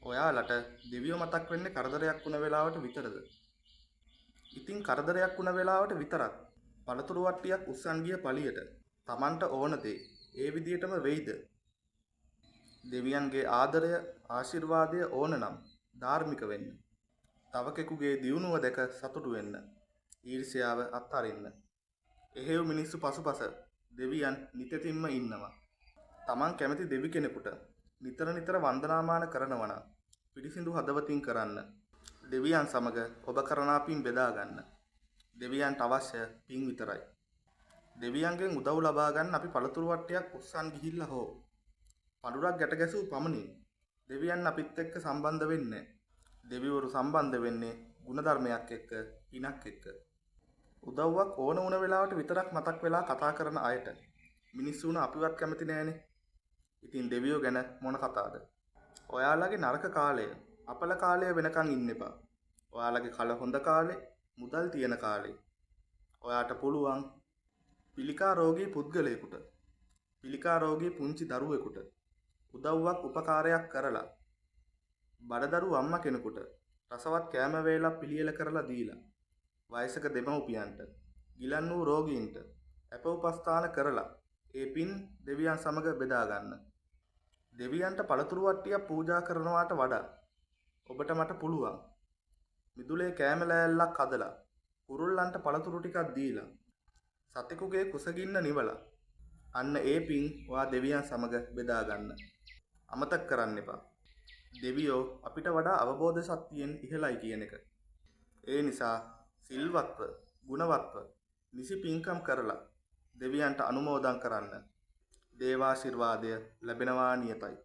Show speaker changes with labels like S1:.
S1: ඔයාලට දෙවියෝ මතක් වෙන්නේ කරදරයක් වුණ වෙලාවට විතරද? ඉතින් කරදරයක් වුණ වෙලාවට විතරක් පළතුරු වට්ටියක් උස්සන් ගිය පළියට Tamanට ඕන දේ ඒ විදියටම වෙයිද? දෙවියන්ගේ ආදරය ආශිර්වාදය ඕන නම් ධාර්මික වෙන්න. තවකෙකුගේ දියුණුව දැක සතුටු වෙන්න. ඊර්ෂ්‍යාව අත්හරින්න. එහෙව් මිනිස්සු පසුපස දෙවියන් නිතින්ම ඉන්නවා. Taman කැමති දෙවි කෙනෙකුට නිතර නිතර වන්දනාමාන කරනවා නම් පිරිසිදු හදවතින් කරන්න. දෙවියන් සමග ඔබ කරන පින් බෙදා ගන්න. දෙවියන්ට අවශ්‍ය පින් විතරයි. දෙවියන්ගෙන් උදව් ලබා ගන්න අපි පළතුරු වට්ටියක් උස්සන් ගිහිල්ලා හෝ පඳුරක් ගැට ගැසූ පමණින් දෙවියන් අපිත් එක්ක සම්බන්ධ වෙන්නේ. දෙවිවරු සම්බන්ධ වෙන්නේ ಗುಣධර්මයක් එක්ක, පිනක් එක්ක. උදව්වක් ඕන වුණ වෙලාවට විතරක් මතක් වෙලා කතා කරන අයට මිනිස්සුන අපිවත් කැමති නෑනේ. ඉතින් දෙවියෝ ගැන මොන කතාවද? ඔයාලගේ නරක කාලය, අපල කාලය වෙනකන් ඉන්න එපා. ඔයාලගේ කල හොඳ කාලේ, මුදල් තියෙන කාලේ. ඔයාට පුළුවන් පිළිකා රෝගී පුද්ගලයෙකුට, පිළිකා රෝගී පුංචි දරුවෙකුට උදව්වක් උපකාරයක් කරලා, බඩදරු අම්මා කෙනෙකුට රසවත් කෑම වේලක් පිළියෙල කරලා දීලා, වයසක දෙමව්පියන්ට, ගිලන් වූ රෝගීන්ට අප උපස්ථාන කරලා ඒ පින් දෙවියන් සමග බෙදා ගන්න. දෙවියන්ට පළතුරු වට්ටියක් පූජා කරනවාට වඩා ඔබට මට පුළුවන් මිදුලේ කෑම ලෑල්ලක් හදලා කුරුල්ලන්ට පළතුරු ටිකක් දීලා සතෙකුගේ කුසගින්න නිවලා අන්න ඒ පින් ඔයා දෙවියන් සමග බෙදා ගන්න. අමතක කරන්න එපා. දෙවියෝ අපිට වඩා අවබෝධ ශක්තියෙන් ඉහළයි කියන එක. ඒ නිසා සිල්වත්ව, ගුණවත්ව, නිසි පින්කම් කරලා දෙවියන්ට අනුමෝදන් කරන්න. දේවාශිර්වාදය ලැබෙනවා නියතයි.